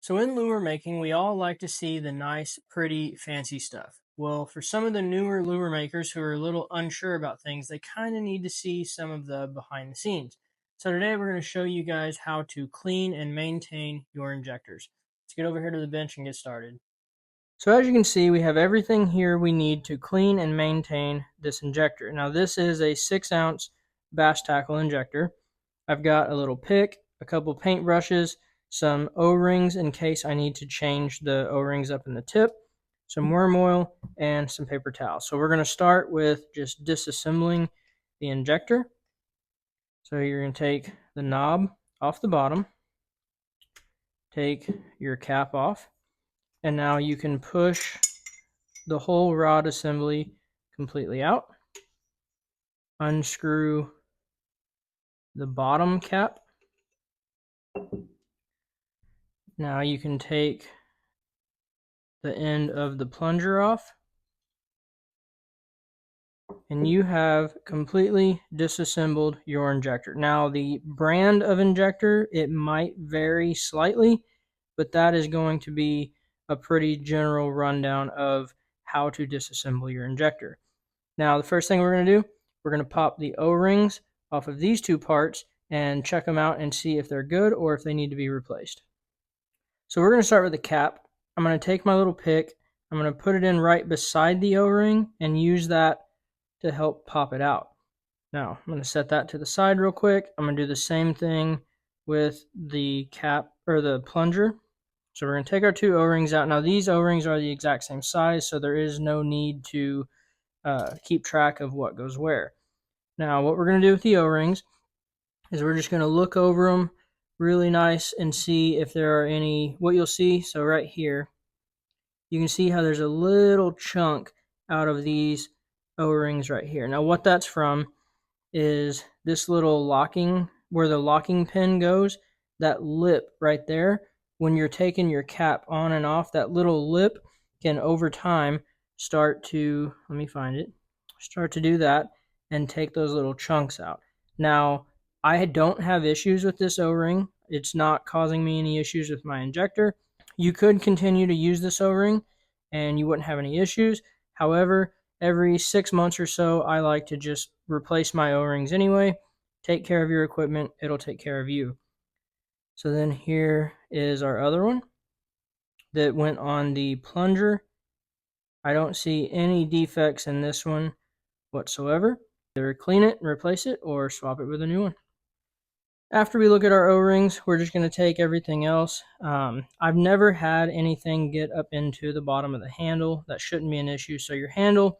So in lure making, we all like to see the nice, pretty, fancy stuff. Well, for some of the newer lure makers who are a little unsure about things, they kind of need to see some of the behind the scenes. So today we're going to show you guys how to clean and maintain your injectors. Let's get over here to the bench and get started. So as you can see, we have everything here we need to clean and maintain this injector. Now this is a 6-ounce bass tackle injector. I've got a little pick, a couple paint brushes, some O-rings in case I need to change the O-rings up in the tip, some worm oil, and some paper towels. So we're going to start with just disassembling the injector. So you're going to take the knob off the bottom, take your cap off, and now you can push the whole rod assembly completely out. Unscrew the bottom cap. Now you can take the end of the plunger off, and you have completely disassembled your injector. Now the brand of injector, it might vary slightly, but that is going to be a pretty general rundown of how to disassemble your injector. Now the first thing we're going to do, we're going to pop the O-rings off of these two parts and check them out and see if they're good or if they need to be replaced. So we're going to start with the cap. I'm going to take my little pick, I'm going to put it in right beside the O-ring and use that to help pop it out. Now I'm going to set that to the side real quick. I'm going to do the same thing with the cap or the plunger. So we're going to take our two O-rings out. Now these O-rings are the exact same size, so there is no need to keep track of what goes where. Now what we're going to do with the O-rings is we're just going to look over them really nice and see if there are any, what you'll see, so right here, you can see how there's a little chunk out of these O-rings right here. Now what that's from is this little locking, where the locking pin goes, that lip right there. When you're taking your cap on and off, that little lip can over time start to, let me find it, start to do that and take those little chunks out. Now, I don't have issues with this O-ring. It's not causing me any issues with my injector. You could continue to use this O-ring and you wouldn't have any issues. However, every 6 months or so, I like to just replace my O-rings anyway. Take care of your equipment, it'll take care of you. So then here is our other one that went on the plunger. I don't see any defects in this one whatsoever. Either clean it and replace it or swap it with a new one. After we look at our O-rings, we're just going to take everything else. I've never had anything get up into the bottom of the handle. That shouldn't be an issue. So your handle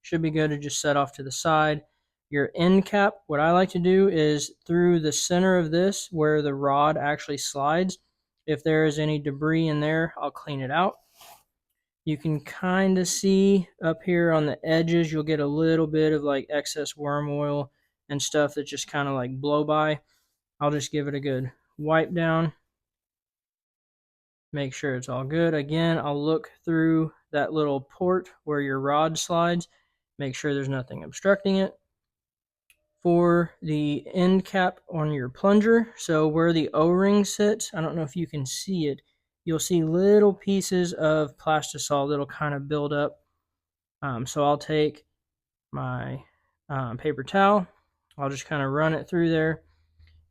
should be good to just set off to the side. Your end cap, what I like to do is through the center of this where the rod actually slides, if there is any debris in there, I'll clean it out. You can kind of see up here on the edges, you'll get a little bit of like excess worm oil and stuff that just kind of like blow by. I'll just give it a good wipe down. Make sure it's all good. Again, I'll look through that little port where your rod slides. Make sure there's nothing obstructing it. For the end cap on your plunger, so where the O-ring sits, I don't know if you can see it, you'll see little pieces of plastisol that'll kind of build up. So I'll take my paper towel, I'll just kind of run it through there.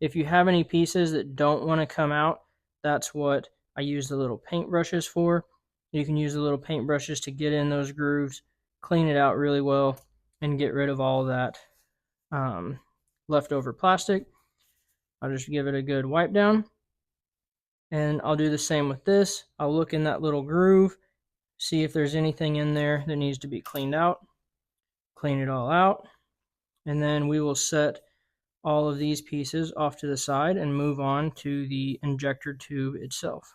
If you have any pieces that don't want to come out, that's what I use the little paint brushes for. You can use the little paint brushes to get in those grooves, clean it out really well, and get rid of all that leftover plastic. I'll just give it a good wipe down. And I'll do the same with this. I'll look in that little groove, see if there's anything in there that needs to be cleaned out. Clean it all out. And then we will set all of these pieces off to the side and move on to the injector tube itself.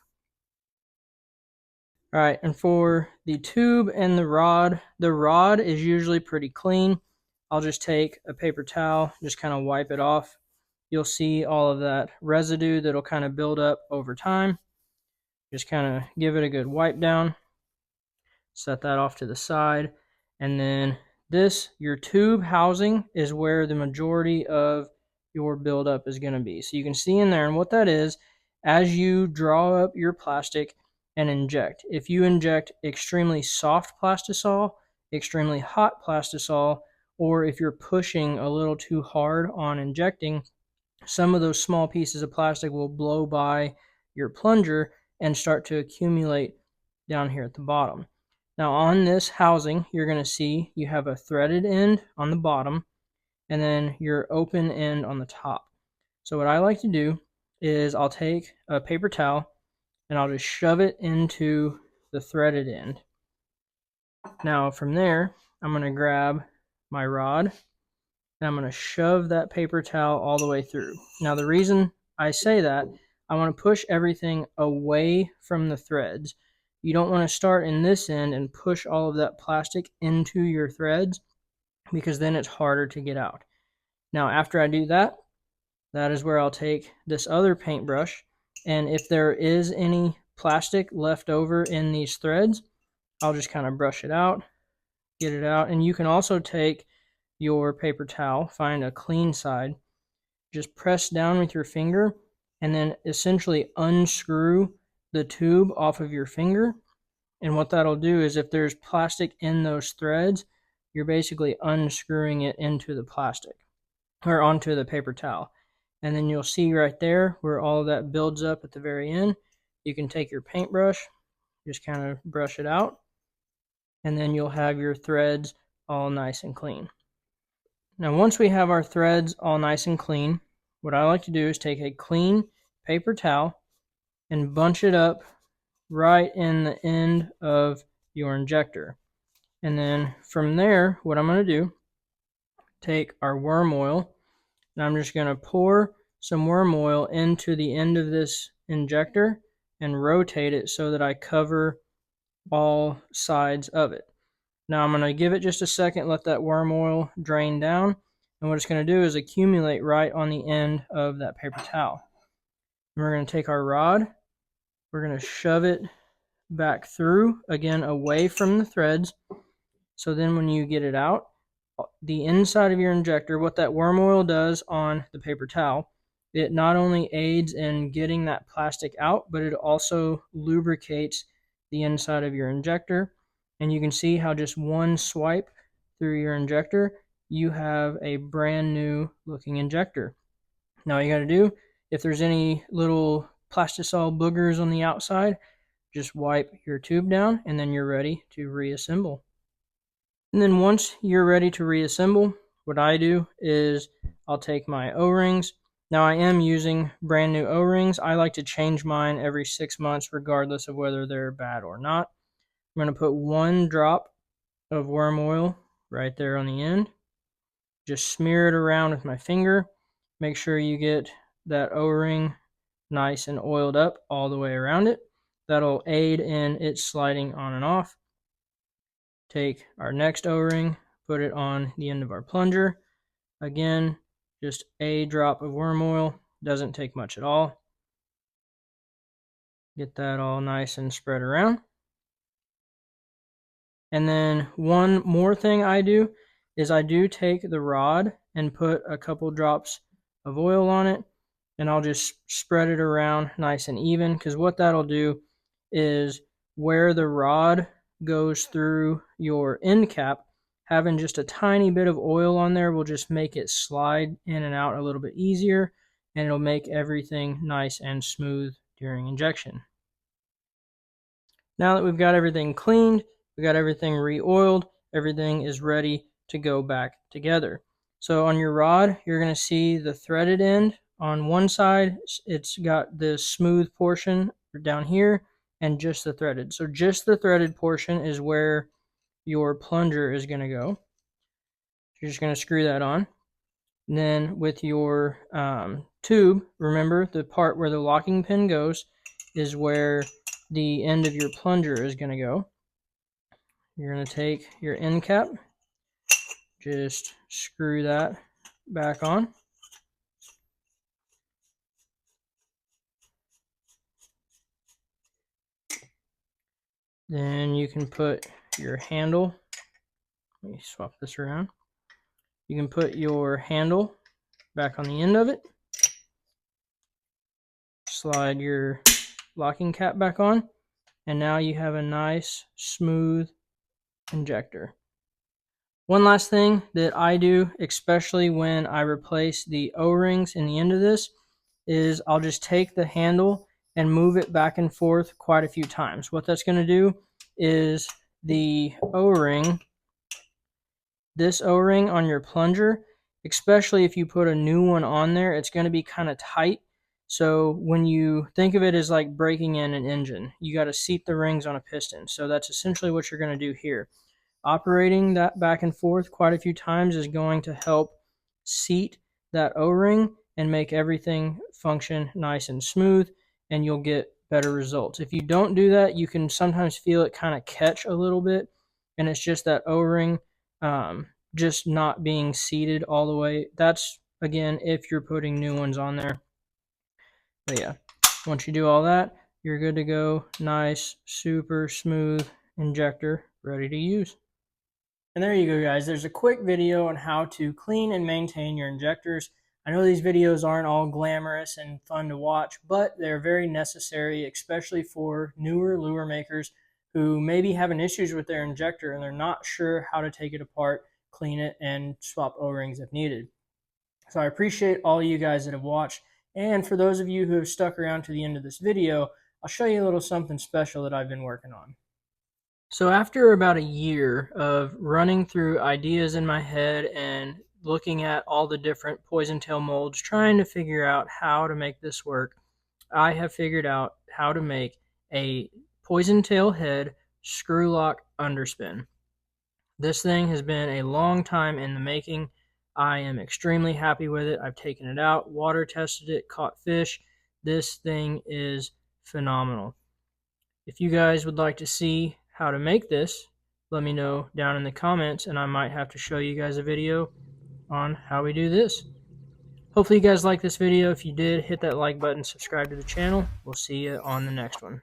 All right, and for the tube and the rod is usually pretty clean. I'll just take a paper towel, just kind of wipe it off. You'll see all of that residue that'll kind of build up over time. Just kind of give it a good wipe down. Set that off to the side. And then this, your tube housing, is where the majority of your buildup is going to be. So you can see in there, and what that is, as you draw up your plastic and inject. If you inject extremely soft plastisol, extremely hot plastisol, or if you're pushing a little too hard on injecting, some of those small pieces of plastic will blow by your plunger and start to accumulate down here at the bottom. Now on this housing, you're going to see you have a threaded end on the bottom and then your open end on the top. So what I like to do is I'll take a paper towel and I'll just shove it into the threaded end. Now from there, I'm going to grab my rod and I'm going to shove that paper towel all the way through. Now the reason I say that, I want to push everything away from the threads. You don't want to start in this end and push all of that plastic into your threads, because then it's harder to get out. Now after I do that, that is where I'll take this other paintbrush, and if there is any plastic left over in these threads, I'll just kind of brush it out, get it out. And you can also take your paper towel, find a clean side, just press down with your finger, and then essentially unscrew the tube off of your finger. And what that'll do is, if there's plastic in those threads, you're basically unscrewing it into the plastic or onto the paper towel. And then you'll see right there where all of that builds up at the very end. You can take your paintbrush, just kind of brush it out, and then you'll have your threads all nice and clean. Now once we have our threads all nice and clean, what I like to do is take a clean paper towel and bunch it up right in the end of your injector. And then from there, what I'm going to do, take our worm oil, and I'm just going to pour some worm oil into the end of this injector and rotate it so that I cover all sides of it. Now I'm going to give it just a second, let that worm oil drain down, and what it's going to do is accumulate right on the end of that paper towel. And we're going to take our rod, we're going to shove it back through, again away from the threads, so then when you get it out, the inside of your injector, what that worm oil does on the paper towel, it not only aids in getting that plastic out, but it also lubricates the inside of your injector. And you can see how just one swipe through your injector, you have a brand new looking injector. Now all you got to do, if there's any little plastisol boogers on the outside, just wipe your tube down and then you're ready to reassemble. And then once you're ready to reassemble, what I do is I'll take my O-rings. Now I am using brand new O-rings. I like to change mine every 6 months regardless of whether they're bad or not. I'm going to put 1 drop of worm oil right there on the end. Just smear it around with my finger. Make sure you get that O-ring nice and oiled up all the way around it. That'll aid in it sliding on and off. Take our next O-ring, put it on the end of our plunger. Again, just a drop of worm oil, doesn't take much at all. Get that all nice and spread around. And then one more thing I do is I do take the rod and put a couple drops of oil on it, and I'll just spread it around nice and even, because what that'll do is where the rod goes through your end cap, having just a tiny bit of oil on there will just make it slide in and out a little bit easier, and it'll make everything nice and smooth during injection. Now that we've got everything cleaned, we got everything re-oiled, everything is ready to go back together. So on your rod, you're going to see the threaded end. On one side, it's got this smooth portion down here and just the threaded. So just the threaded portion is where your plunger is going to go. You're just going to screw that on. And then with your tube, remember the part where the locking pin goes is where the end of your plunger is going to go. You're going to take your end cap, just screw that back on. Then you can put your handle, let me swap this around. You can put your handle back on the end of it, slide your locking cap back on, and now you have a nice smooth injector. One last thing that I do, especially when I replace the O-rings in the end of this, is I'll just take the handle and move it back and forth quite a few times. What that's going to do is the O-ring, this O-ring on your plunger, especially if you put a new one on there, it's going to be kind of tight. So when you think of it as like breaking in an engine, you got to seat the rings on a piston. So that's essentially what you're going to do here. Operating that back and forth quite a few times is going to help seat that O-ring and make everything function nice and smooth, and you'll get better results. If you don't do that, you can sometimes feel it kind of catch a little bit, and it's just that O-ring just not being seated all the way. That's, again, if you're putting new ones on there. But yeah, once you do all that, you're good to go. Nice, super smooth injector ready to use. And there you go, guys. There's a quick video on how to clean and maintain your injectors. I know these videos aren't all glamorous and fun to watch, but they're very necessary, especially for newer lure makers who may be having issues with their injector and they're not sure how to take it apart, clean it, and swap O-rings if needed. So I appreciate all you guys that have watched. And for those of you who have stuck around to the end of this video, I'll show you a little something special that I've been working on. So after about a year of running through ideas in my head and looking at all the different poison tail molds, trying to figure out how to make this work, I have figured out how to make a poison tail head screw lock underspin. This thing has been a long time in the making. I am extremely happy with it. I've taken it out, water tested it, caught fish. This thing is phenomenal. If you guys would like to see how to make this, let me know down in the comments, and I might have to show you guys a video on how we do this. Hopefully you guys like this video. If you did, hit that like button, subscribe to the channel. We'll see you on the next one.